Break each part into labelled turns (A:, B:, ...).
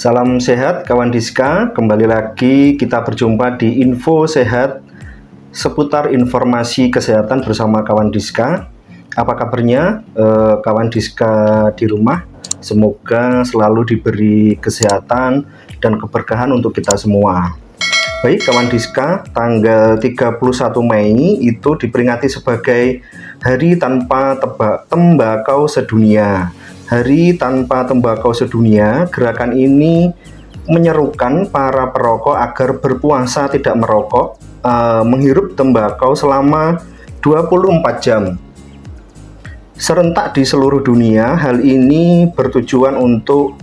A: Salam sehat kawan Diska, kembali lagi kita berjumpa di Info Sehat seputar informasi kesehatan bersama kawan Diska. Apa kabarnya kawan Diska di rumah? Semoga selalu diberi kesehatan dan keberkahan untuk kita semua. Baik kawan Diska, tanggal 31 Mei itu diperingati sebagai Hari Tanpa Tembakau Sedunia. Hari Tanpa Tembakau Sedunia, gerakan ini menyerukan para perokok agar berpuasa tidak merokok, menghirup tembakau selama 24 jam. Serentak di seluruh dunia, hal ini bertujuan untuk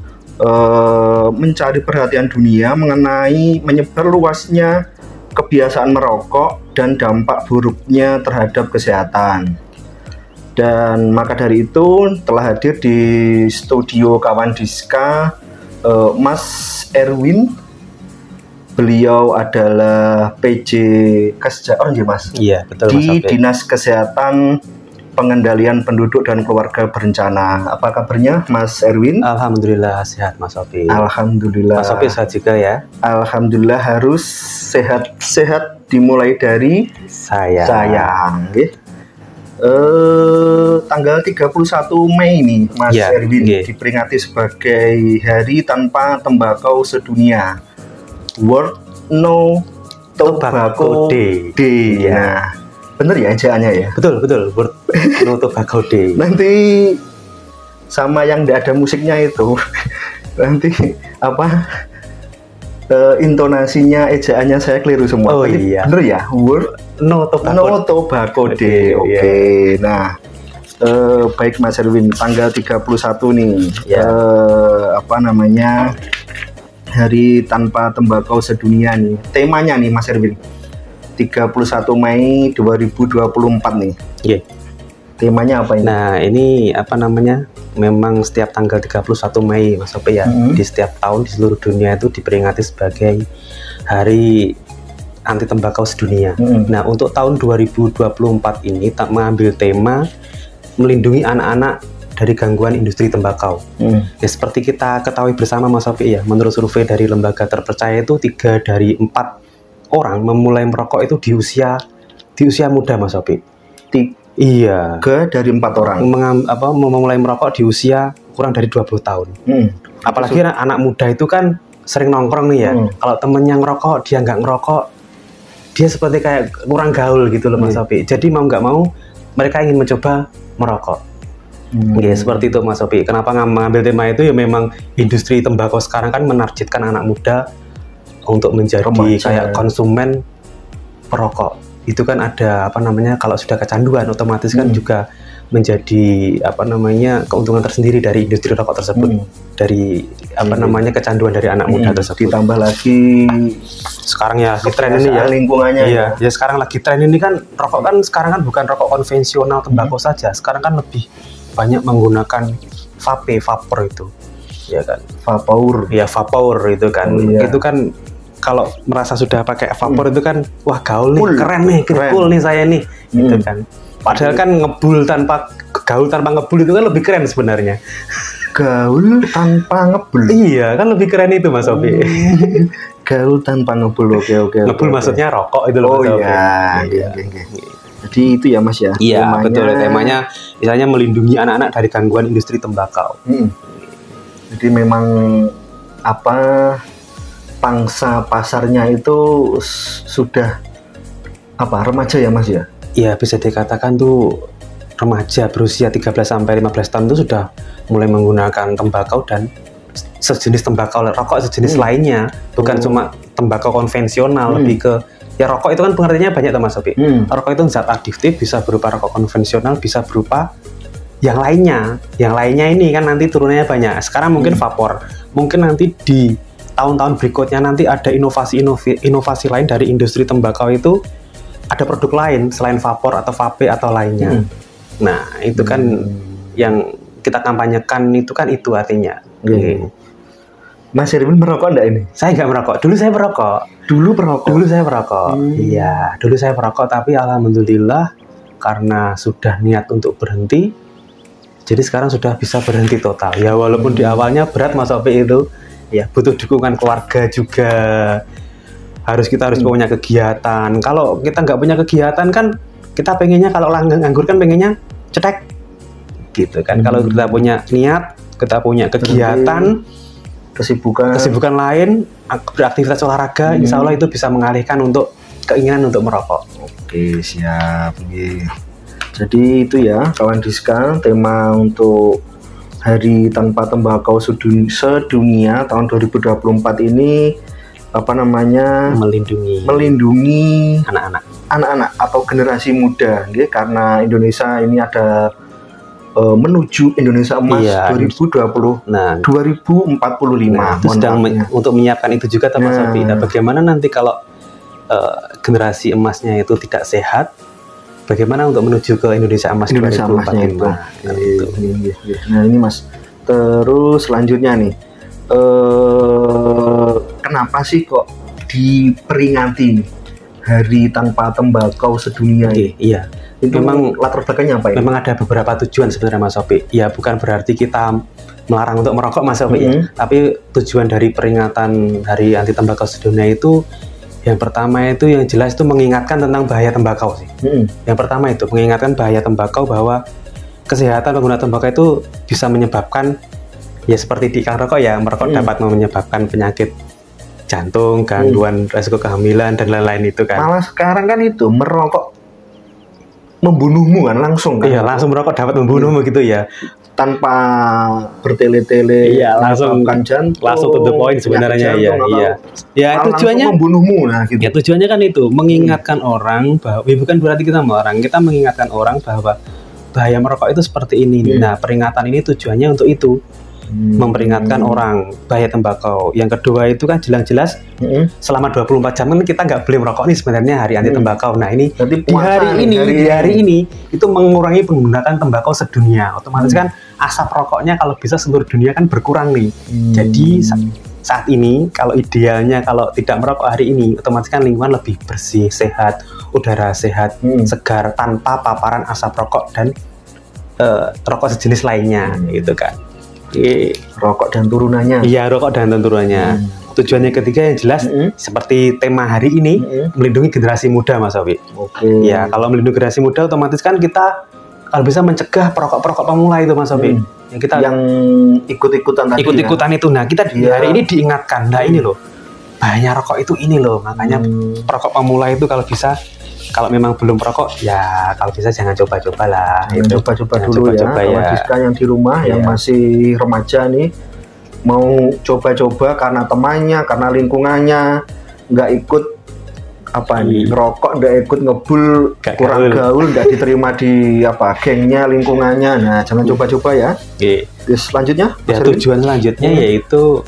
A: mencari perhatian dunia mengenai menyebar luasnya kebiasaan merokok dan dampak buruknya terhadap kesehatan. Dan maka dari itu telah hadir di studio kawan Diska Mas Erwin. Beliau adalah PJ Kesejahteraan ya Mas?
B: Iya betul
A: di
B: Mas
A: Dinas Kesehatan Pengendalian Penduduk dan Keluarga Berencana. Apa kabarnya Mas Erwin?
B: Alhamdulillah sehat Mas Sofi.
A: Alhamdulillah.
B: Mas Sofi sehat juga ya?
A: Alhamdulillah, harus sehat-sehat dimulai dari sayang. Tanggal 31 Mei nih Mas Erwin diperingati sebagai Hari Tanpa Tembakau Sedunia, World No Tobacco Day. Nah, bener ya ejaannya ya?
B: Betul, World No Tobacco Day.
A: Nanti sama yang tidak ada musiknya itu nanti apa intonasinya, ejaannya saya keliru semua.
B: Oh iya.
A: Bener ya? World No Tobacco Day. Oke. Nah, baik Mas Erwin, tanggal 31 nih, Hari Tanpa Tembakau Sedunia nih. Temanya nih Mas Erwin, 31 Mei 2024 nih.
B: Iya.
A: Temanya apa ini?
B: Nah, ini memang setiap tanggal 31 Mei Mas Sofi ya, di setiap tahun di seluruh dunia itu diperingati sebagai Hari Anti Tembakau Sedunia. Nah, untuk tahun 2024 ini tak mengambil tema melindungi anak-anak dari gangguan industri tembakau. Ya, seperti kita ketahui bersama Mas Sofi ya, menurut survei dari lembaga terpercaya itu 3 dari 4 orang memulai merokok itu di usia muda Mas Sofi. Iya.
A: 3 dari 4 orang
B: memulai merokok di usia kurang dari 20 tahun. Apalagi anak muda itu kan sering nongkrong nih ya. Kalau temennya ngerokok, dia nggak ngerokok, dia seperti kayak kurang gaul gitu loh Mas Sofi. Jadi mau nggak mau mereka ingin mencoba merokok. Ya, seperti itu Mas Sofi. Kenapa mengambil tema itu ya, memang industri tembakau sekarang kan menargetkan anak muda untuk menjadi kayak konsumen perokok. Itu kan ada kalau sudah kecanduan otomatis kan juga menjadi keuntungan tersendiri dari industri rokok tersebut, dari kecanduan dari anak muda tersebut.
A: Ditambah lagi
B: sekarang ya lagi tren ini ya
A: lingkungannya.
B: Iya, ya sekarang lagi tren ini kan rokok kan sekarang kan bukan rokok konvensional tembakau saja. Sekarang kan lebih banyak menggunakan vapor itu. Ya kan?
A: Vapor.
B: Ya, vapor itu kan. Itu kan kalau merasa sudah pakai vapor itu kan wah gaul nih, keren nih, cool nih saya nih, gitu kan. Padahal kan gaul tanpa ngebul itu kan lebih keren sebenarnya.
A: Gaul tanpa ngebul.
B: Iya, kan lebih keren itu Mas Sofi.
A: Gaul tanpa ngebul. Oke.
B: Ngebul maksudnya rokok itu loh Mas Sofi.
A: Iya. Jadi itu ya Mas ya.
B: Iya, betul. Temanya misalnya melindungi anak-anak dari gangguan industri tembakau.
A: Jadi memang pangsa pasarnya itu sudah remaja ya Mas ya?
B: Iya, bisa dikatakan tuh remaja berusia 13 sampai 15 tahun itu sudah mulai menggunakan tembakau dan sejenis tembakau, rokok sejenis lainnya, bukan cuma tembakau konvensional, lebih ke rokok itu kan pengertiannya banyak Mas Sofi. Rokok itu zat adiktif, bisa berupa rokok konvensional, bisa berupa yang lainnya. Yang lainnya ini kan nanti turunannya banyak. Sekarang mungkin vapor, mungkin nanti di tahun-tahun berikutnya nanti ada inovasi lain dari industri tembakau, itu ada produk lain selain vapor atau vape atau lainnya. Nah, itu kan yang kita kampanyekan itu kan itu artinya.
A: Mas Erwin merokok enggak ini?
B: Saya nggak merokok. Dulu saya merokok. Dulu saya merokok. Iya, dulu saya merokok, tapi alhamdulillah karena sudah niat untuk berhenti, jadi sekarang sudah bisa berhenti total. Ya walaupun di awalnya berat Mas Sofi itu, ya butuh dukungan keluarga juga. Kita harus punya kegiatan. Kalau kita nggak punya kegiatan kan, kita pengennya kalau nganggur kan pengennya cetek gitu kan. Kalau kita punya niat, kita punya kegiatan, kesibukan lain, beraktivitas olahraga, insya Allah itu bisa mengalihkan untuk keinginan untuk merokok.
A: Oke, siap. Jadi itu ya kawan Diska, tema untuk Hari Tanpa Tembakau Sedunia tahun 2024 ini melindungi anak-anak atau generasi muda, karena Indonesia ini ada menuju Indonesia Emas 2045.
B: Itu sedang untuk menyiapkan itu juga teman Sofi. Nah, bagaimana nanti kalau generasi emasnya itu tidak sehat? Bagaimana untuk menuju ke Indonesia Emas 2045?
A: Nah ini Mas. Terus selanjutnya nih, kenapa sih kok diperingati nih Hari Tanpa Tembakau Sedunia?
B: Iya.
A: Itu memang latar belakangnya apa ini?
B: Memang ada beberapa tujuan sebenarnya Mas Sofi. Ya bukan berarti kita melarang untuk merokok Mas Sofi, tapi tujuan dari peringatan Hari Anti Tembakau Sedunia itu, yang pertama itu yang jelas itu mengingatkan tentang bahaya tembakau sih. Yang pertama itu mengingatkan bahaya tembakau, bahwa kesehatan pengguna tembakau itu bisa menyebabkan ya seperti di iklan rokok ya, merokok dapat menyebabkan penyakit jantung, gangguan resiko kehamilan dan lain-lain itu kan.
A: Malah sekarang kan itu merokok membunuhmu kan langsung kan.
B: Iya, langsung merokok dapat membunuhmu gitu ya.
A: Tanpa bertele-tele,
B: langsung to the point sebenarnya ya. Ya tujuannya
A: membunuhmu, nah gitu.
B: Ya tujuannya kan itu mengingatkan orang bahwa bukan berarti kita melarang, kita mengingatkan orang bahwa bahaya merokok itu seperti ini. Nah, peringatan ini tujuannya untuk itu, memperingatkan orang bahaya tembakau. Yang kedua itu kan jelas-jelas selama 24 jam kan kita nggak boleh merokok nih sebenarnya hari anti tembakau. Nah ini di hari ini itu mengurangi penggunaan tembakau sedunia. Otomatis kan asap rokoknya kalau bisa seluruh dunia kan berkurang nih. Jadi saat ini kalau idealnya kalau tidak merokok hari ini, otomatis kan lingkungan lebih bersih, sehat, udara sehat, segar, tanpa paparan asap rokok dan rokok sejenis lainnya gitu kan.
A: Rokok dan turunannya.
B: Iya, rokok dan turunannya. Tujuannya ketiga yang jelas seperti tema hari ini, melindungi generasi muda Mas Sofi. Ya, kalau melindungi generasi muda otomatis kan kita kalau bisa mencegah perokok-perokok pemula itu Mas Sofi.
A: Yang ikut-ikutan tadi.
B: Ikut-ikutan itu. Nah, kita di hari ini diingatkan. Nah, ini loh. Bahaya rokok itu ini loh. Makanya perokok pemula itu kalau bisa, kalau memang belum perokok ya kalau bisa jangan coba-coba lah.
A: Coba-coba dulu ya. Kawan Diska yang di rumah yang masih remaja nih, mau coba-coba karena temannya, karena lingkungannya nggak ikut ngerokok, nggak ikut ngebul, kurang gaul, nggak diterima di gengnya, lingkungannya. Nah, jangan coba-coba ya. Terus selanjutnya?
B: Ya, tujuan selanjutnya yaitu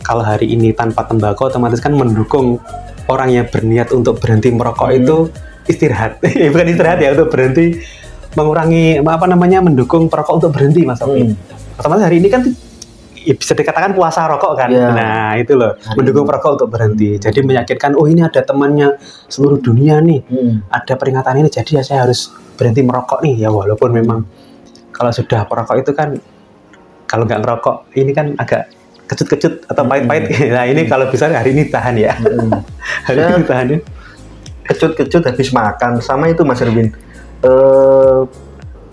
B: kalau hari ini tanpa tembakau otomatis kan mendukung orang yang berniat untuk berhenti merokok itu istirahat. Bukan istirahat ya, untuk berhenti, mengurangi mendukung perokok untuk berhenti Mas Sofi. Otomatis hari ini kan bisa dikatakan puasa rokok kan. Nah itu loh, mendukung perokok untuk berhenti. Jadi meyakinkan, oh ini ada temannya seluruh dunia nih, ada peringatan ini, jadi ya saya harus berhenti merokok nih ya. Walaupun memang kalau sudah perokok itu kan, kalau nggak ngerokok ini kan agak kecut-kecut atau pahit-pahit. Nah ini kalau bisa hari ini tahan ya. Hari ini tahan ya.
A: Kecut-kecut habis makan. Sama itu Mas Erwin,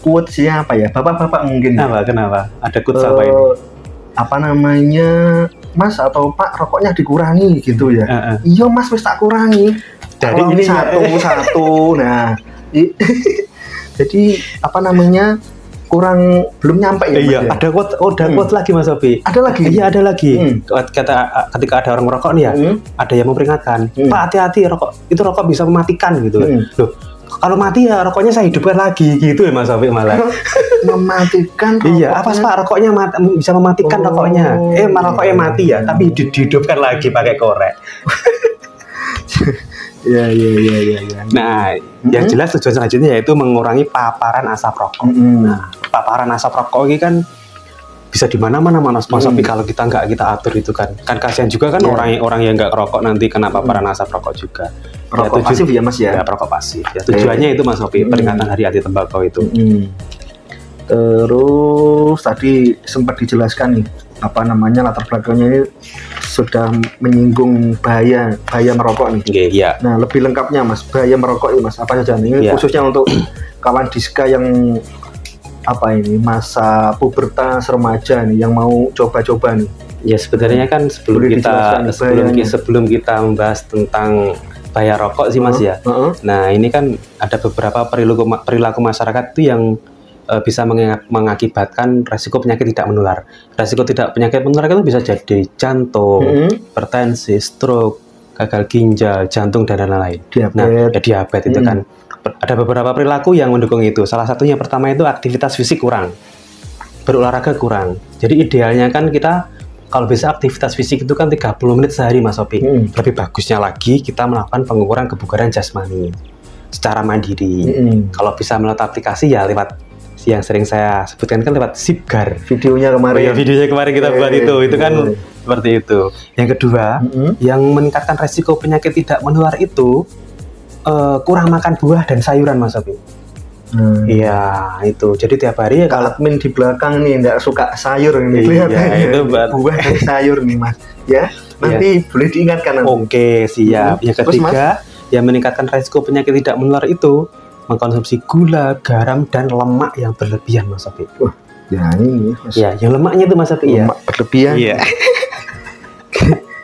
A: quotes-nya apa ya, bapak-bapak mungkin.
B: Kenapa? Ada quotes apa ini?
A: Mas atau Pak, rokoknya dikurangi gitu ya. Iya Mas, wis tak kurangi dari ini satu. Nah jadi kurang, belum nyampe ya.
B: Iya, ada quote lagi Mas Sofi.
A: Ada lagi?
B: Iya, ada lagi. Ketika ada orang merokok nih ya, ada yang memperingatkan, Pak hati-hati, rokok bisa mematikan gitu. Loh, kalau mati ya rokoknya saya hidupkan lagi gitu ya Mas Sofi malah.
A: Mematikan rokoknya.
B: Iya, apa Pak, rokoknya bisa mematikan rokoknya. Rokoknya mati ya, tapi dihidupkan lagi pakai korek.
A: Iya.
B: Nah, yang jelas tujuan selanjutnya yaitu mengurangi paparan asap rokok. Nah, paparan asap rokok ini kan bisa di mana-mana Mas Sofi, kalau kita nggak kita atur itu kan kasihan juga kan orang yang nggak ngerokok nanti kena paparan asap rokok juga.
A: Perokok pasif ya Mas ya?
B: Ya, perokok pasif. Ya, tujuannya itu Mas Sofi, peringatan Hari Anti Tembakau itu.
A: Terus tadi sempat dijelaskan nih apa namanya latar belakangnya ini sudah menyinggung bahaya merokok nih.
B: Oke, ya.
A: Nah, lebih lengkapnya Mas, bahaya merokok ini Mas apa saja nih? Ini khususnya untuk kawan Diska yang apa ini masa pubertas remaja nih yang mau coba-coba nih.
B: Ya sebenarnya kan sebelum kita membahas tentang bahaya rokok sih Mas ya. Nah ini kan ada beberapa perilaku masyarakat itu yang bisa mengakibatkan resiko penyakit tidak menular. Resiko penyakit menular itu bisa jadi jantung, hipertensi, stroke, gagal ginjal, jantung dan lain-lain. Diabetes itu kan ada beberapa perilaku yang mendukung itu. Salah satunya pertama itu aktivitas fisik kurang, berolahraga kurang. Jadi idealnya kan kita kalau bisa aktivitas fisik itu kan 30 menit sehari Mas Sopi. Lebih bagusnya lagi kita melakukan pengukuran kebugaran jasmani secara mandiri. Kalau bisa melalui aplikasi ya lewat yang sering saya sebutkan kan lewat Zipgar.
A: Videonya kemarin.
B: Videonya kemarin kita buat itu kan seperti itu. Yang kedua, yang meningkatkan resiko penyakit tidak menular itu kurang makan buah dan sayuran Mas Sopi. Iya itu. Jadi tiap hari ya
A: kalau admin di belakang nih nggak suka sayur ini kelihatannya.
B: Itu
A: buah dan sayur nih Mas. Ya nanti boleh diingatkan nanti.
B: Oke siap. Yang ketiga yang meningkatkan resiko penyakit tidak menular itu mengkonsumsi gula, garam dan lemak yang berlebihan Mas Sofi.
A: Ya ini Mas.
B: Ya yang lemaknya itu Mas Sofi ya.
A: Lemak berlebihan. Iya.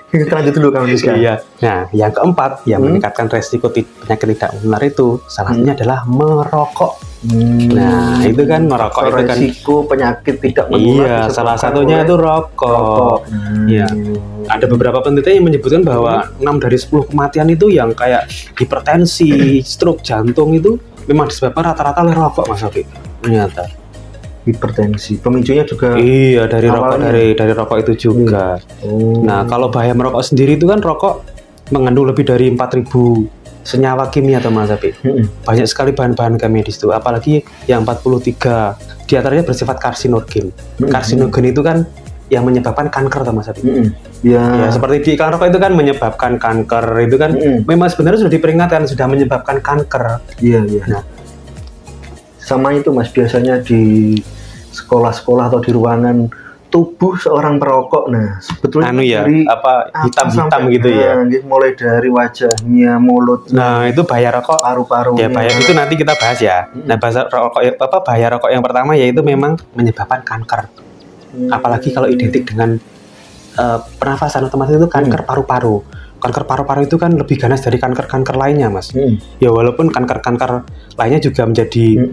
A: Kita lanjut dulu kawan Diska.
B: Iya. Nah, yang keempat yang meningkatkan resiko penyakit tidak menular itu salah satunya adalah merokok. Nah, itu kan merokok itu kan
A: resiko penyakit tidak menular.
B: Iya, salah satunya itu rokok. Iya. Ada beberapa penelitian yang menyebutkan bahwa 6 dari 10 kematian itu yang kayak hipertensi, stroke, jantung itu memang disebabkan rata-rata oleh rokok Mas Sofi. Ternyata.
A: Hipertensi pemicunya juga
B: dari rokok dari rokok itu juga. Nah kalau bahaya merokok sendiri itu kan rokok mengandung lebih dari 4.000 senyawa kimia atau Mas Sofi. Banyak sekali bahan-bahan kimia di situ, apalagi yang 43 diantaranya bersifat karsinogen. Karsinogen itu kan yang menyebabkan kanker atau Mas Sofi. Ya seperti di iklan rokok itu kan menyebabkan kanker itu kan memang sebenarnya sudah diperingatkan sudah menyebabkan kanker. Nah,
A: sama itu Mas biasanya di sekolah-sekolah atau di ruangan tubuh seorang perokok. Nah sebetulnya
B: dari hitam-hitam gitu ya.
A: Mulai dari wajahnya, mulut.
B: Nah itu bahaya rokok.
A: Paru-parunya.
B: Ya bahaya itu nanti kita bahas ya. Nah bahaya rokok yang pertama yaitu memang menyebabkan kanker. Apalagi kalau identik dengan pernafasan otomatis itu kanker paru-paru. Kanker paru-paru itu kan lebih ganas dari kanker-kanker lainnya Mas. Ya walaupun kanker-kanker lainnya juga menjadi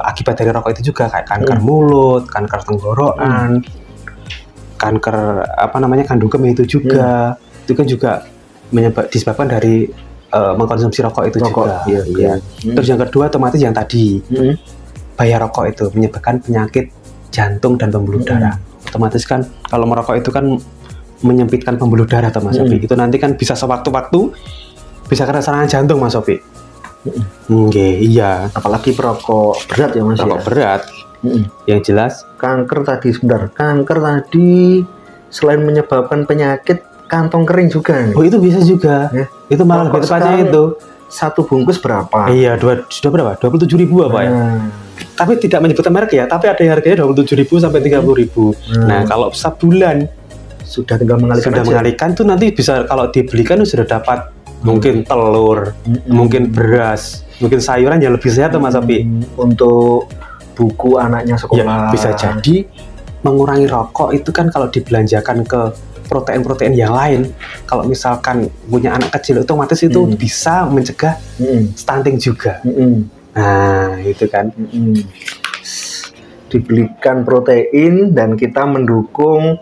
B: akibat dari rokok itu juga kayak kanker mulut, kanker tenggorokan, kanker kandung kemih itu juga. Itu kan juga disebabkan dari mengkonsumsi rokok itu juga. Terus yang kedua otomatis yang tadi bahaya rokok itu menyebabkan penyakit jantung dan pembuluh darah. Otomatis kan kalau merokok itu kan menyempitkan pembuluh darah atau Mas Sofi. Itu nanti kan bisa sewaktu-waktu bisa kena serangan jantung Mas Sofi. Iya.
A: Apalagi perokok berat ya Mas.
B: Perokok berat. Yang jelas
A: kanker tadi selain menyebabkan penyakit kantong kering juga.
B: Itu bisa juga. Itu malah lebih tepatnya itu.
A: Satu bungkus berapa?
B: Iya, sudah berapa? 27.000 apa ya? Tapi tidak menyebutkan merek ya, tapi ada yang harganya 27.000 sampai 30.000. Nah, kalau sebulan
A: sudah tinggal
B: mengalihkan tuh nanti bisa kalau dibelikan sudah dapat mungkin telur, mungkin beras, mungkin sayuran yang lebih sehat Mas Sofi.
A: Untuk buku anaknya sekolah.
B: Ya, bisa jadi mengurangi rokok itu kan kalau dibelanjakan ke protein-protein yang lain. Kalau misalkan punya anak kecil otomatis itu bisa mencegah stunting juga. Nah, itu kan.
A: Dibelikan protein dan kita mendukung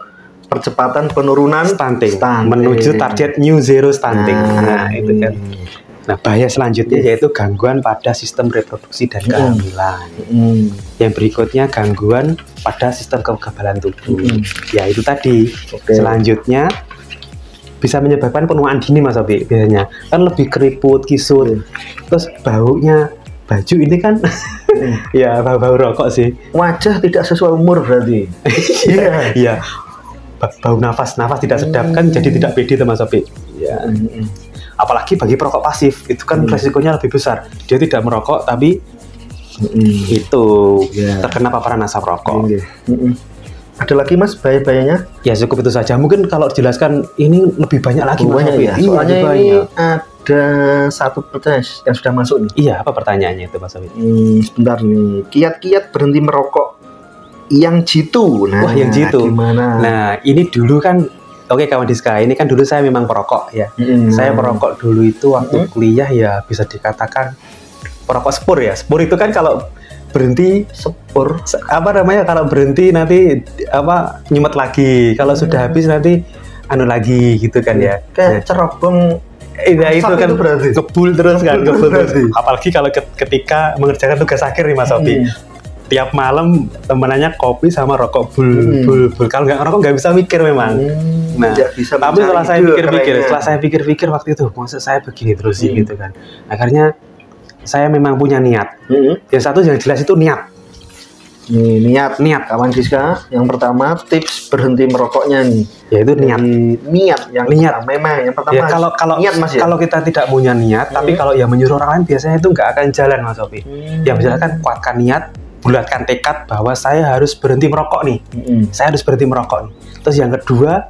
A: percepatan penurunan
B: stunting. Menuju target new zero stunting. Nah, itu kan. Nah, bahaya selanjutnya yaitu gangguan pada sistem reproduksi dan kehamilan. Yang berikutnya gangguan pada sistem kekebalan tubuh. Ya, itu tadi. Selanjutnya bisa menyebabkan penuaan dini Mas Sofi biasanya. Kan lebih keriput, kisut. Terus baunya baju ini kan ya bau rokok sih.
A: Wajah tidak sesuai umur berarti.
B: Iya. Bau nafas tidak sedap kan jadi tidak pede Mas Sofi. Ya. Apalagi bagi perokok pasif itu kan resikonya lebih besar. Dia tidak merokok tapi itu terkena paparan asap rokok.
A: Ada lagi Mas bahaya-bahayanya?
B: Ya cukup itu saja. Mungkin kalau dijelaskan ini lebih banyak lagi Mas
A: Banyak
B: Sofi.
A: ya.
B: Iya,
A: Soalnya
B: lebih
A: ini
B: banyak.
A: ada satu pertanyaan yang sudah masuk nih.
B: Iya, apa pertanyaannya itu Mas Sofi?
A: Sebentar nih. Kiat-kiat berhenti merokok yang jitu. Nah,
B: Wah, yang jitu.
A: Gimana?
B: Nah, ini dulu kan, oke kawan Diska, ini kan dulu saya memang perokok ya. Saya perokok dulu itu waktu kuliah ya bisa dikatakan perokok spur ya. Spur itu kan kalau berhenti
A: Sepur.
B: apa namanya, kalau berhenti nanti apa nyumet lagi. Kalau sudah habis nanti anu lagi gitu kan ya.
A: Kayak cerobong.
B: Iya itu kan
A: itu berarti.
B: kebul terus kan,
A: Kebul
B: kebul terus.
A: berarti.
B: Apalagi kalau ketika mengerjakan tugas akhir nih Mas Sofi. Tiap malam temenannya kopi sama rokok bul. Kalau nggak ngerokok nggak bisa mikir memang. Nah,
A: Bisa
B: tapi setelah saya
A: ide
B: pikir-pikir,
A: kerennya.
B: setelah saya pikir-pikir waktu itu, maksud saya begini terus sih gitu kan. Akhirnya saya memang punya niat. Yang satu yang jelas itu niat.
A: Nih, niat kawan Diska. Yang pertama tips berhenti merokoknya nih.
B: Yaitu niat.
A: Niat yang
B: Niat.
A: pertama, memang yang pertama.
B: Ya kalau
A: niat Mas ya.
B: kalau kita tidak punya niat, tapi kalau yang menyuruh orang lain biasanya itu nggak akan jalan Mas Sofi. Yang misalkan kuatkan niat, bulatkan tekad bahwa saya harus berhenti merokok nih. Saya harus berhenti merokok nih. Terus yang kedua,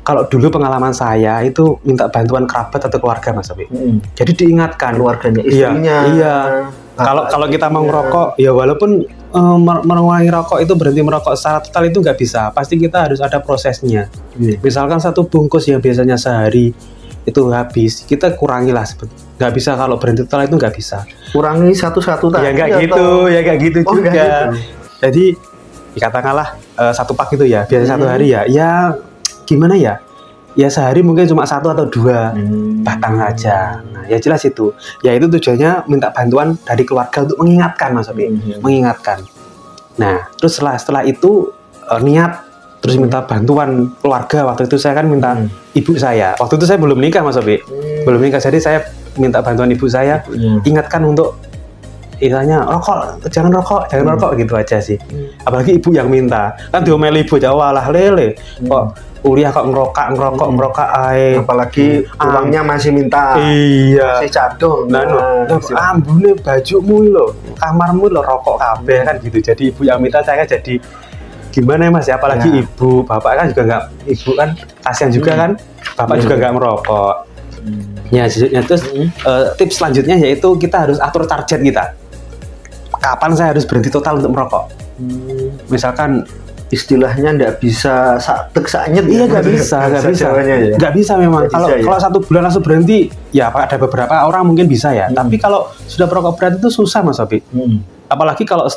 B: kalau dulu pengalaman saya itu minta bantuan kerabat atau keluarga Mas Sofi. Jadi diingatkan
A: Keluarganya, istrinya.
B: Iya. Kalau kita mau ngerokok, ya walaupun mengurangi rokok itu berhenti merokok secara total itu nggak bisa. Pasti kita harus ada prosesnya. Misalkan satu bungkus yang biasanya sehari itu habis, kita kurangilah. Nggak bisa kalau berhenti total itu nggak bisa.
A: Kurangi satu-satu tadi.
B: Ya nggak gitu, ya nggak gitu
A: Oh,
B: juga.
A: nggak gitu.
B: Jadi katakanlah satu pak itu ya, biasa satu hari ya. Ya gimana ya? Ya sehari mungkin cuma 1 atau 2 batang saja. Nah, ya jelas itu. Ya itu tujuannya minta bantuan dari keluarga untuk mengingatkan Mas Sofi, mengingatkan. Nah, terus setelah itu niat, terus minta bantuan keluarga. Waktu itu saya kan minta ibu saya. Waktu itu saya belum nikah Mas Sofi, belum nikah. Jadi saya minta bantuan ibu saya, ingatkan untuk istilahnya jangan rokok gitu aja sih. Apalagi ibu yang minta, kan diomeli ibu Jawa lah lele kok kuliah kok ngerokok ae.
A: Apalagi uangnya masih minta.
B: Iya.
A: Masih cadung.
B: Nah, ambune bajumu lho, kamarmu lho rokok kabeh kan gitu. Jadi ibu yang minta saya kan jadi gimana ya Mas ya, apalagi ibu, bapak kan juga nggak, ibu kan kasihan juga kan, bapak juga nggak merokok. Ya terus tips selanjutnya yaitu kita harus atur target kita. Kapan saya harus berhenti total untuk merokok? Misalkan
A: istilahnya nggak bisa saknyet.
B: Iya nggak bisa memang. Kalau 1 bulan langsung berhenti, ya ada beberapa orang mungkin bisa ya. Tapi kalau sudah perokok berat itu susah Mas Sofi. Apalagi kalau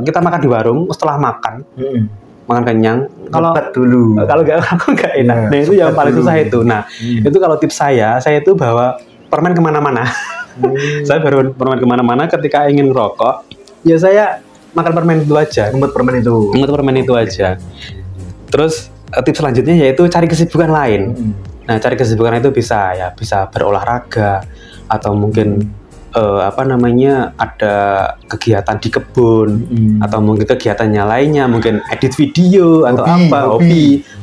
B: kita makan di warung, setelah makan kenyang, kalau nggak enak. Nah itu yang paling susah itu. Nah itu kalau tips saya itu bawa permen kemana-mana. Saya baru permen kemana-mana ketika ingin ngerokok, ya saya makan permen itu aja.
A: Ngumpet permen itu
B: aja. Terus tips selanjutnya yaitu cari kesibukan lain. Nah, cari kesibukan itu bisa berolahraga atau mungkin ada kegiatan di kebun atau mungkin kegiatannya lainnya, mungkin edit video atau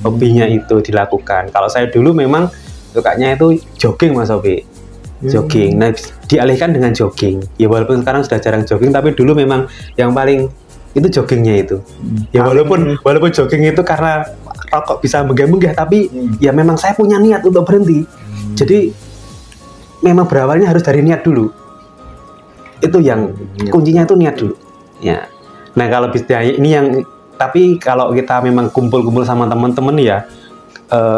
B: hobinya itu dilakukan. Kalau saya dulu memang sukanya itu jogging Mas Sofi. Jogging. Nah, dialihkan dengan jogging. Ya walaupun sekarang sudah jarang jogging, tapi dulu memang yang paling itu joggingnya itu. Ya walaupun jogging itu karena rokok bisa menggah-menggah, tapi ya memang saya punya niat untuk berhenti. Jadi memang berawalnya harus dari niat dulu. Itu yang kuncinya itu niat dulu. Ya. Nah, kalau bisa ini yang, tapi kalau kita memang kumpul-kumpul sama teman-teman ya,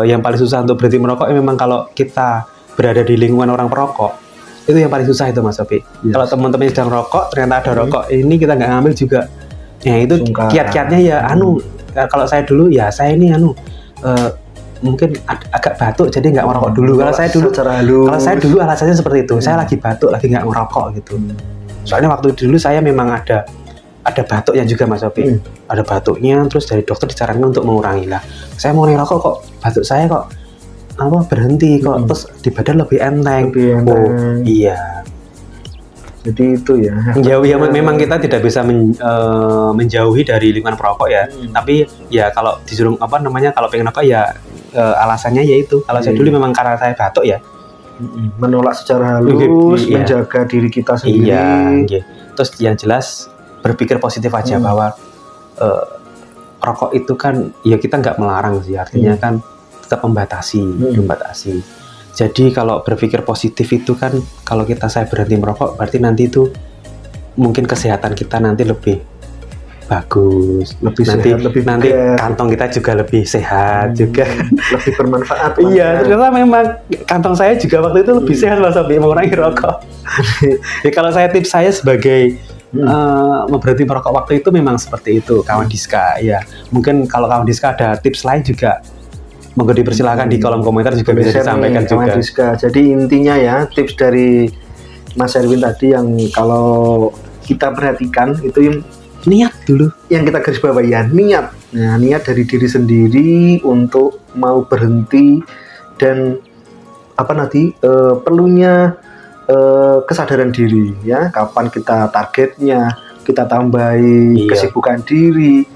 B: yang paling susah untuk berhenti merokok memang kalau kita berada di lingkungan orang perokok, itu yang paling susah itu Mas Sofi. Kalau teman-teman sedang rokok, ternyata ada rokok ini kita nggak ngambil juga. Ya itu kiat-kiatnya ya kalau saya dulu ya saya ini mungkin agak batuk jadi nggak merokok dulu. Kalau saya dulu alasannya seperti itu. Saya lagi batuk, lagi nggak merokok gitu. Soalnya waktu dulu saya memang ada batuknya juga Mas Sofi. Ada batuknya, terus dari dokter disarankan untuk mengurangi lah. Saya mau ngerokok kok batuk saya kok berhenti kok, terus di badan lebih enteng. Oh iya.
A: Jadi itu ya.
B: Memang kita tidak bisa menjauhi dari lingkungan perokok ya. Tapi ya kalau disuruh kalau pengen rokok ya alasannya yaitu. Kalau saya dulu memang karena saya batuk ya.
A: Menolak secara halus, menjaga diri kita sendiri.
B: Iya. Terus yang jelas berpikir positif aja bahwa rokok itu kan ya kita nggak melarang sih, artinya kan tetap membatasi. Jadi kalau berpikir positif itu kan kalau saya berhenti merokok berarti nanti itu mungkin kesehatan kita nanti lebih bagus,
A: lebih
B: nanti
A: sehat, lebih
B: nanti
A: bugar.
B: kantong kita juga lebih sehat juga,
A: lebih bermanfaat.
B: Iya, ternyata memang kantong saya juga waktu itu lebih sehat Mas Sobi mengurangi rokok. Ya kalau tips saya sebagai berhenti merokok waktu itu memang seperti itu, kawan Diska. Ya mungkin kalau kawan Diska ada tips lain juga monggo dipersilakan di kolom komentar juga bisa disampaikan juga.
A: Diska. Jadi intinya ya tips dari Mas Erwin tadi yang kalau kita perhatikan itu yang
B: niat dulu,
A: yang kita garis bawah ya, niat. Nah, niat dari diri sendiri untuk mau berhenti dan perlunya kesadaran diri ya, kapan kita targetnya, kita tambahi kesibukan diri,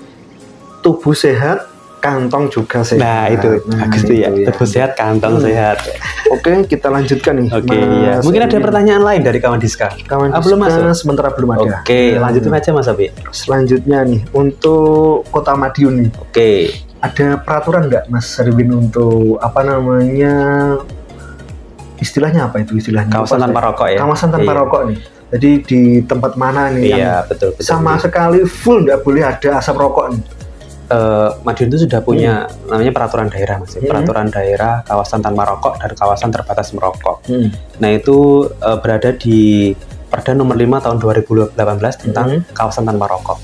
A: tubuh sehat, kantong juga sehat.
B: Nah itu bagus tuh ya, tubuh sehat, kantong sehat.
A: Oke, kita lanjutkan nih.
B: Oke, iya. Mungkin ada pertanyaan lain dari kawan Diska.
A: Kawan Diska
B: belum masuk?
A: Sementara belum ada.
B: Oke, lanjutin aja Mas Abi.
A: Selanjutnya nih untuk Kota Madiun nih.
B: Oke.
A: Ada peraturan nggak Mas Erwin untuk istilahnya apa itu istilahnya?
B: Kawasan tanpa rokok ya.
A: Kawasan tanpa rokok nih. Jadi di tempat mana nih?
B: Iya, betul.
A: Sama sekali full nggak boleh ada asap rokok nih.
B: Madiun itu sudah punya namanya peraturan daerah Mas. Peraturan daerah kawasan tanpa rokok dan kawasan terbatas merokok. Nah itu berada di Perda nomor 5 tahun 2018 tentang kawasan tanpa rokok.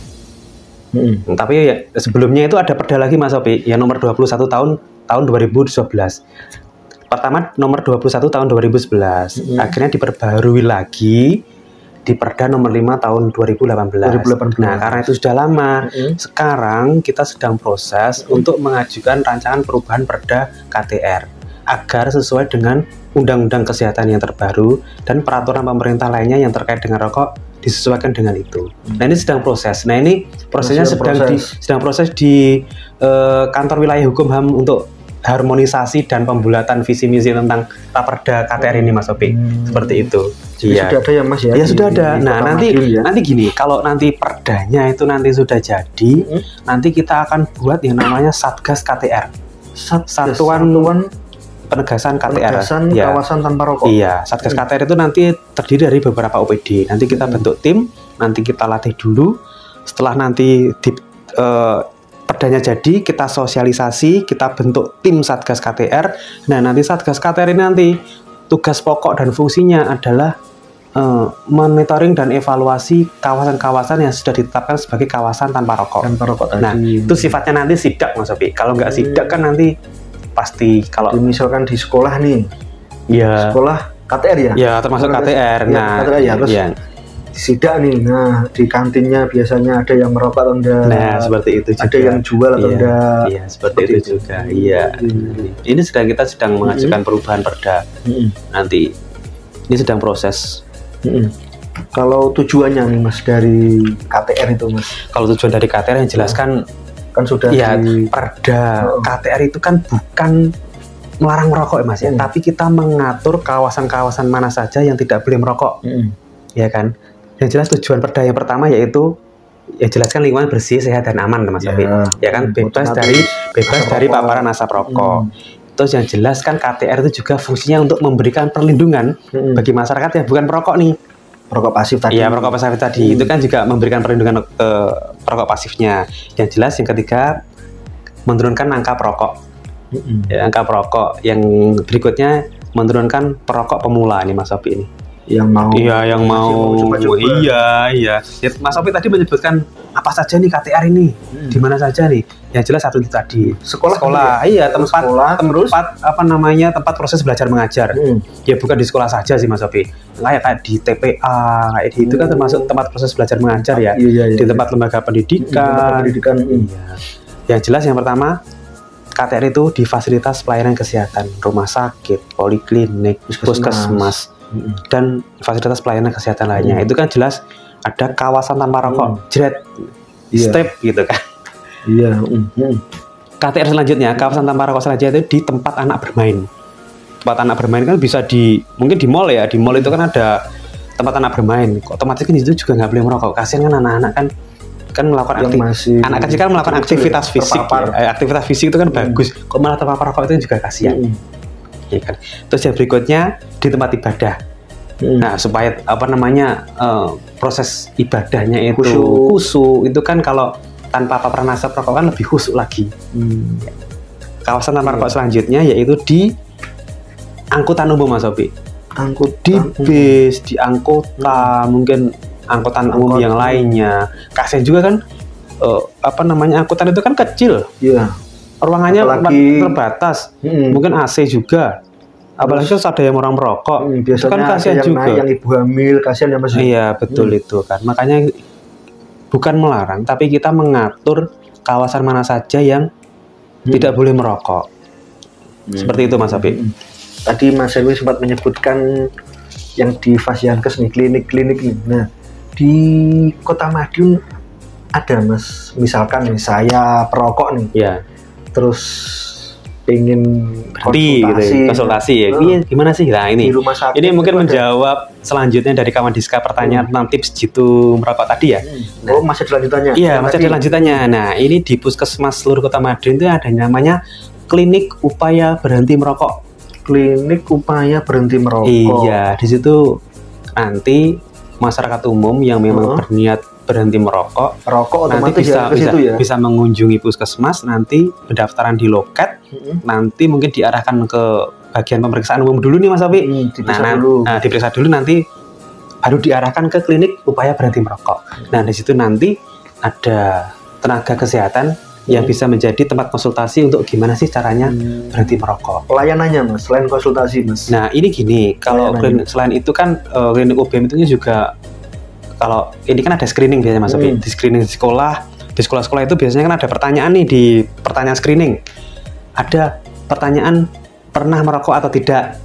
B: Tapi ya, sebelumnya itu ada perda lagi Mas Opi yang nomor 21 tahun 2012. Pertama nomor 21 tahun 2011. Akhirnya diperbarui lagi di Perda nomor 5 tahun 2018. Nah, karena itu sudah lama. Sekarang kita sedang proses untuk mengajukan rancangan perubahan Perda KTR agar sesuai dengan Undang-Undang Kesehatan yang terbaru dan peraturan pemerintah lainnya yang terkait dengan rokok disesuaikan dengan itu. Nah, ini sedang proses. Nah, ini prosesnya sedang proses di kantor wilayah hukum HAM untuk harmonisasi dan pembulatan visi misi tentang Raperda KTR ini Mas Opi. Seperti itu.
A: Iya. Sudah ada ya Mas ya?
B: Ya sudah ada. Nah nanti gini, kalau nanti perdanya itu nanti sudah jadi, nanti kita akan buat yang namanya Satgas KTR. Satuan Penegasan KTR. Ya.
A: Kawasan tanpa rokok.
B: Iya, Satgas KTR itu nanti terdiri dari beberapa OPD. Nanti kita bentuk tim, nanti kita latih dulu. Setelah nanti perdanya jadi, kita sosialisasi, kita bentuk tim Satgas KTR. Nah, nanti Satgas KTR ini nanti tugas pokok dan fungsinya adalah monitoring dan evaluasi kawasan-kawasan yang sudah ditetapkan sebagai kawasan tanpa rokok. Nah, itu sifatnya nanti sidak Mas Sobi. Kalau nggak sidak kan nanti pasti kalau
A: misalkan di sekolah nih,
B: ya
A: sekolah KTR ya?
B: Ya, termasuk KTR. Nah,
A: KTR ya, terus sidak nih, nah di kantinnya biasanya ada yang merokok atau enggak?
B: Nah seperti itu juga.
A: Ada yang jual atau enggak?
B: Iya seperti itu juga. Iya. Ini kita sedang mengajukan perubahan perda. Nanti ini sedang proses.
A: Kalau tujuannya nih Mas dari KTR itu Mas?
B: Kalau tujuan dari KTR yang jelaskan
A: kan sudah
B: ya perda KTR itu kan bukan melarang merokok Mas ya, tapi kita mengatur kawasan-kawasan mana saja yang tidak boleh merokok. Ya kan? Yang jelas tujuan perda yang pertama yaitu ya jelaskan lingkungan bersih, sehat dan aman Mas Sobi. Ya kan bebas dari paparan asap rokok. Terus yang jelas kan KTR itu juga fungsinya untuk memberikan perlindungan bagi masyarakat yang bukan perokok nih.
A: Perokok pasif tadi.
B: Iya, perokok pasif tadi. Itu kan juga memberikan perlindungan ke perokok pasifnya. Yang jelas yang ketiga menurunkan angka perokok. Ya, angka perokok. Yang berikutnya menurunkan perokok pemula ini Mas Sobi ini. Yang mau coba-coba. Iya ya, Mas Sofi tadi menyebutkan apa saja nih KTR ini, di mana saja nih. Yang jelas satu itu tadi sekolah iya tempat tempat proses belajar mengajar. Ya bukan di sekolah saja sih Mas Sofi, kayak di TPA kayak itu kan termasuk tempat proses belajar mengajar ya. Di tempat lembaga pendidikan. Iya. Yang jelas yang pertama KTR itu di fasilitas pelayanan kesehatan, rumah sakit, poliklinik, puskesmas dan fasilitas pelayanan kesehatan lainnya. Itu kan jelas ada kawasan tanpa rokok, step gitu kan. KTR selanjutnya, kawasan tanpa rokok selanjutnya itu di tempat anak bermain. Tempat anak bermain kan bisa mungkin di mall ya. Di mall itu kan ada tempat anak bermain. Otomatis kan di situ juga nggak boleh merokok. Kasian kan anak-anak kan kan melakukan anak kecil kan melakukan aktivitas fisik ya. Aktivitas fisik itu kan bagus, kok malah terpapar rokok itu juga kasihan. Ya kan. Terus yang berikutnya di tempat ibadah. Nah, supaya proses ibadahnya itu khusyuk itu kan kalau tanpa paparan asap rokok kan lebih khusyuk lagi. Kawasan tanpa rokok selanjutnya yaitu di angkutan umum Mas Sobi. Di bis, di angkutan, mungkin angkutan umum yang lainnya. Kasian juga kan angkutan itu kan kecil.
A: Iya.
B: Ruangannya terbatas. Mungkin AC juga. Apalagi terus ada yang orang merokok.
A: Biasanya
B: kan kasihan juga.
A: Yang ibu hamil kasihan ya Mas.
B: Iya, betul itu kan. Makanya bukan melarang, tapi kita mengatur kawasan mana saja yang tidak boleh merokok. Seperti itu Mas Abi.
A: Tadi Mas Erwin sempat menyebutkan yang di Fasiankes nih, klinik-klinik nih. Nah, di Kota Madiun ada Mas, misalkan nih saya perokok nih, terus ingin
B: konsultasi ya. Gimana sih? Nah ini mungkin menjawab selanjutnya dari kawan Diska pertanyaan tentang tips jitu merokok tadi ya.
A: Masih ada lanjutannya?
B: Iya, masih ada lanjutannya. Nah ini di Puskesmas seluruh Kota Madiun itu ada namanya klinik upaya berhenti merokok.
A: Klinik upaya berhenti merokok.
B: Iya, di situ nanti masyarakat umum yang memang berniat berhenti merokok, nanti bisa mengunjungi puskesmas, nanti pendaftaran di loket, nanti mungkin diarahkan ke bagian pemeriksaan umum dulu nih Mas Abi. Diperiksa dulu nanti baru diarahkan ke klinik upaya berhenti merokok. Nah di situ nanti ada tenaga kesehatan yang bisa menjadi tempat konsultasi untuk gimana sih caranya berhenti merokok.
A: Pelayanannya Mas, selain konsultasi Mas.
B: Nah ini gini, kalau selain itu kan klinik UBM itu juga, kalau ini kan ada screening biasanya Mas Sobi, di screening di sekolah itu biasanya kan ada pertanyaan nih di pertanyaan screening. Ada pertanyaan pernah merokok atau tidak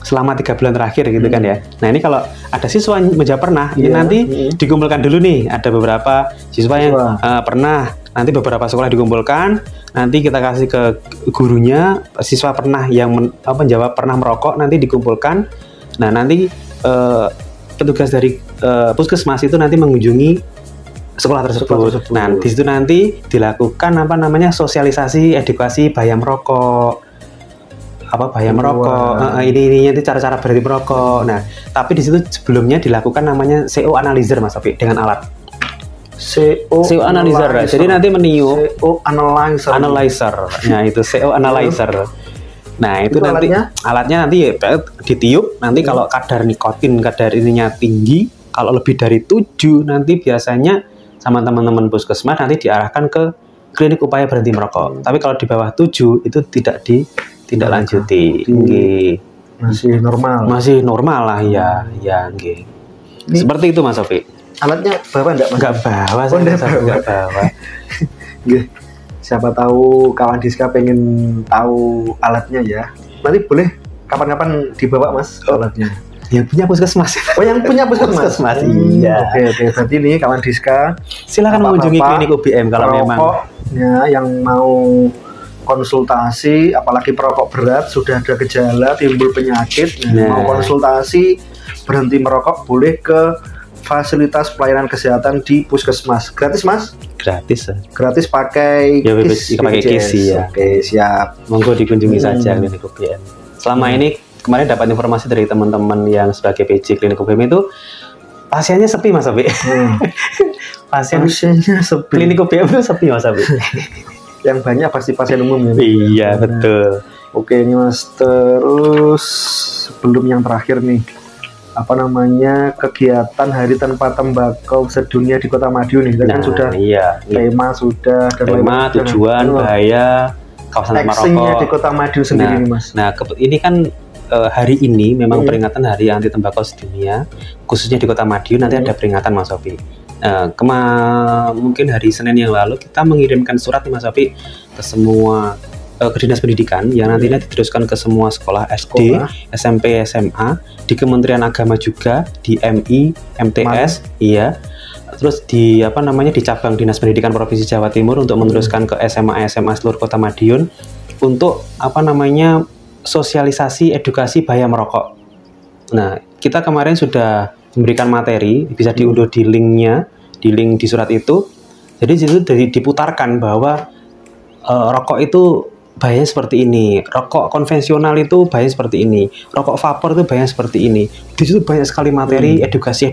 B: selama 3 bulan terakhir gitu kan ya. Nah ini kalau ada siswa menjawab pernah, ini nanti dikumpulkan dulu nih, ada beberapa siswa yang pernah, nanti beberapa sekolah dikumpulkan, nanti kita kasih ke gurunya, siswa pernah yang menjawab pernah merokok nanti dikumpulkan. Nah nanti petugas dari puskesmas itu nanti mengunjungi sekolah tersebut. Nah, di situ nanti dilakukan sosialisasi, edukasi bahaya merokok. Bahaya merokok. Ini cara-cara berhenti merokok. Nah, tapi di situ sebelumnya dilakukan namanya CO analyzer Mas Sobi dengan alat. CO analyzer. Jadi nanti meniup
A: CO analyzer.
B: Nah, itu CO analyzer. Nah itu nanti alatnya nanti ditiup, nanti kalau kadar nikotin, kadar ininya tinggi, kalau lebih dari 7 nanti biasanya sama teman-teman puskesmas nanti diarahkan ke klinik upaya berhenti merokok. Tapi kalau di bawah 7 itu tidak ditindaklanjuti. Masih normal lah ya. Seperti itu Mas Sofi.
A: Alatnya bawa enggak Mas?
B: Enggak bawa.
A: Siapa tahu kawan Diska pengen tahu alatnya ya. Nanti boleh kapan-kapan dibawa Mas alatnya.
B: Yang punya puskesmas.
A: Yang punya puskesmas.
B: Iya.
A: Oke. Berarti ini kawan Diska
B: silakan mengunjungi klinik UBM kalau memang
A: yang mau konsultasi, apalagi perokok berat, sudah ada gejala timbul penyakit, mau konsultasi berhenti merokok boleh ke fasilitas pelayanan kesehatan di puskesmas. Gratis Mas? Gratis pakai
B: KIS ya.
A: Oke, siap.
B: Monggo dikunjungi saja klinik UBM. Selama ini kemarin dapat informasi dari teman-teman yang sebagai PJ klinik UBM itu pasiennya sepi Mas Abi.
A: Pasiennya sepi.
B: Klinik UBM itu sepi Mas Abi.
A: Yang banyak pasti pasien umum ya.
B: Iya, betul.
A: Oke, ini Mas, terus sebelum yang terakhir nih, kegiatan Hari Tanpa Tembakau Sedunia di Kota Madiun nih, kan sudah tema sudah dan
B: tema tujuan bahaya kawasan tanpa rokok
A: di Kota Madiun sendiri nih Mas.
B: Nah ini kan hari ini memang peringatan Hari Anti Tembakau Sedunia, khususnya di Kota Madiun nanti ada peringatan Mas Sofi. Mungkin hari Senin yang lalu kita mengirimkan surat nih Mas Sofi ke semua ke Dinas Pendidikan yang nantinya diteruskan ke semua sekolah SD, SMP, SMA, di Kementerian Agama juga, di MI, MTS, terus di di cabang Dinas Pendidikan Provinsi Jawa Timur untuk meneruskan ke SMA seluruh Kota Madiun untuk sosialisasi edukasi bahaya merokok. Nah, kita kemarin sudah memberikan materi, bisa diunduh di link di surat itu. Jadi situ diputarkan bahwa rokok itu bahayanya seperti ini, rokok konvensional itu bahayanya seperti ini, rokok vapor itu bahayanya seperti ini. Di situ banyak sekali materi edukasi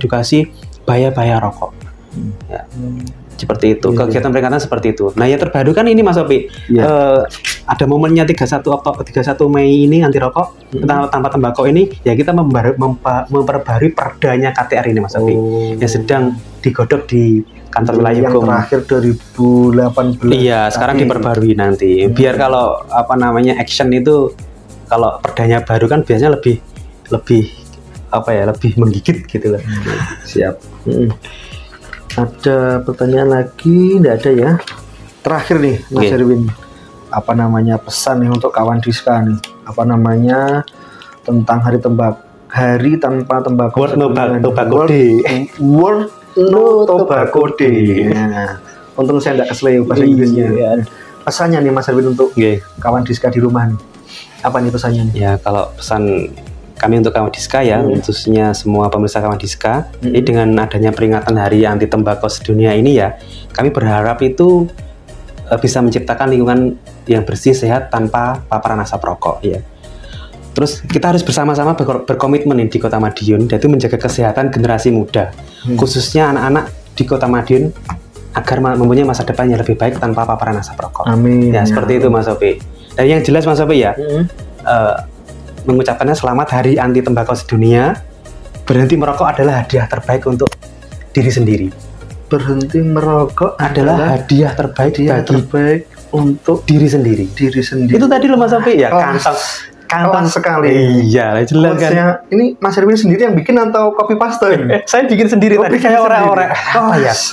B: bahaya-bahaya rokok. Ya. Seperti itu, kegiatan peringatan seperti itu. Nah, yang terbaru kan ini Mas Opi, ada momennya 31 Mei ini anti rokok tanpa tembakau ini, ya kita memperbarui perdanya KTR ini Mas Opi, yang sedang digodok di kantor wilayah
A: yang
B: hukum.
A: Terakhir 2018.
B: Iya, sekarang diperbarui nanti. Biar kalau action itu, kalau perdanya baru kan biasanya lebih menggigit gitu lah.
A: Siap. Ada pertanyaan lagi? Nggak ada ya. Terakhir nih Mas Erwin, pesan nih untuk kawan Diska nih, tentang hari tanpa tembakau.
B: World No Tobacco Day.
A: Nah, untung saya nggak kesleo bahasa Inggrisnya. Pesannya nih Mas Erwin untuk kawan Diska di rumah nih, apa nih pesannya nih?
B: Ya, kalau pesan kami untuk kawan Diska ya, khususnya semua pemirsa kawan Diska, ini dengan adanya peringatan Hari Anti Tembakau Sedunia ini ya, kami berharap itu bisa menciptakan lingkungan yang bersih, sehat, tanpa paparan asap rokok ya. Terus kita harus bersama-sama berkomitmen di Kota Madiun, yaitu menjaga kesehatan generasi muda, khususnya anak-anak di Kota Madiun, agar mempunyai masa depan yang lebih baik tanpa paparan asap rokok.
A: Amin.
B: Ya, seperti itu Mas Opi. Dan yang jelas Mas Opi ya, mengucapkannya selamat Hari Anti Tembakau Sedunia. Berhenti merokok adalah hadiah terbaik untuk diri sendiri.
A: Berhenti merokok
B: adalah hadiah terbaik
A: untuk
B: diri sendiri. Itu tadi loh Mas Opi ya, kantong
A: sekali.
B: Iya, jelas kan.
A: Ini Mas Erwin sendiri yang bikin atau copy paste?
B: Saya bikin sendiri tadi kayak orang-orang.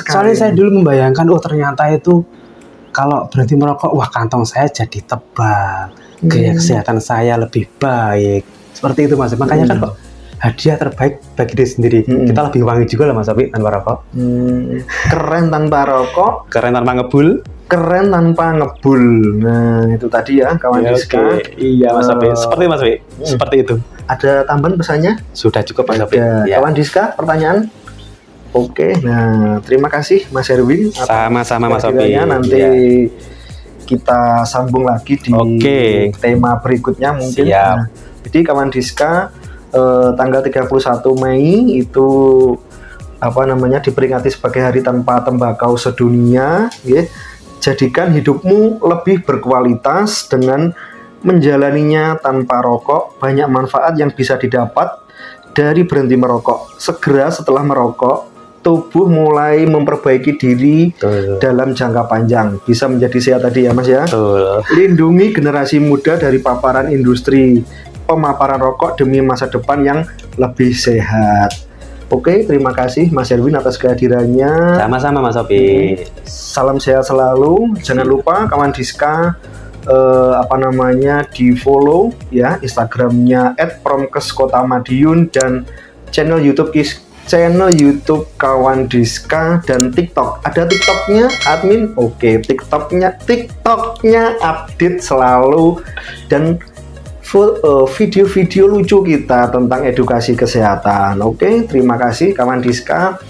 B: Soalnya saya dulu membayangkan, ternyata itu kalau berhenti merokok, kantong saya jadi tebal. Gaya kesehatan saya lebih baik, seperti itu Mas. Makanya kan kok hadiah terbaik bagi diri sendiri. Kita lebih wangi juga lah Mas Opi tanpa rokok.
A: Keren tanpa rokok,
B: keren tanpa ngebul,
A: keren tanpa ngebul. Nah, itu tadi ya kawan Diska.
B: Iya Mas Opi, seperti Mas Opi, seperti itu.
A: Ada tambahan pesannya?
B: Sudah cukup Mas Opi.
A: Kawan Diska, pertanyaan? Oke, nah terima kasih Mas Erwin.
B: Sama-sama Mas Opi.
A: Nanti kita sambung lagi di tema berikutnya mungkin. Nah, jadi kawan Diska, tanggal 31 Mei itu diperingati sebagai Hari Tanpa Tembakau Sedunia, ya. Jadikan hidupmu lebih berkualitas dengan menjalaninya tanpa rokok. Banyak manfaat yang bisa didapat dari berhenti merokok. Segera setelah merokok, tubuh mulai memperbaiki diri dalam jangka panjang. Bisa menjadi sehat tadi ya Mas ya. Lindungi generasi muda dari paparan industri pemaparan rokok demi masa depan yang lebih sehat. Oke, terima kasih Mas Erwin atas kehadirannya.
B: Sama-sama Mas Opi.
A: Salam sehat selalu. Jangan lupa kawan Diska di follow ya Instagramnya @promkes_kota_madiun dan channel YouTube kawan Diska dan TikTok. Ada TikToknya admin? Oke, TikToknya update selalu dan video-video lucu kita tentang edukasi kesehatan. Oke, terima kasih kawan Diska.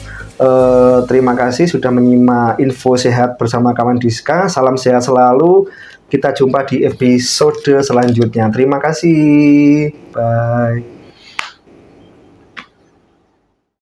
A: Terima kasih sudah menyimak info sehat bersama kawan Diska. Salam sehat selalu. Kita jumpa di episode selanjutnya. Terima kasih. Bye.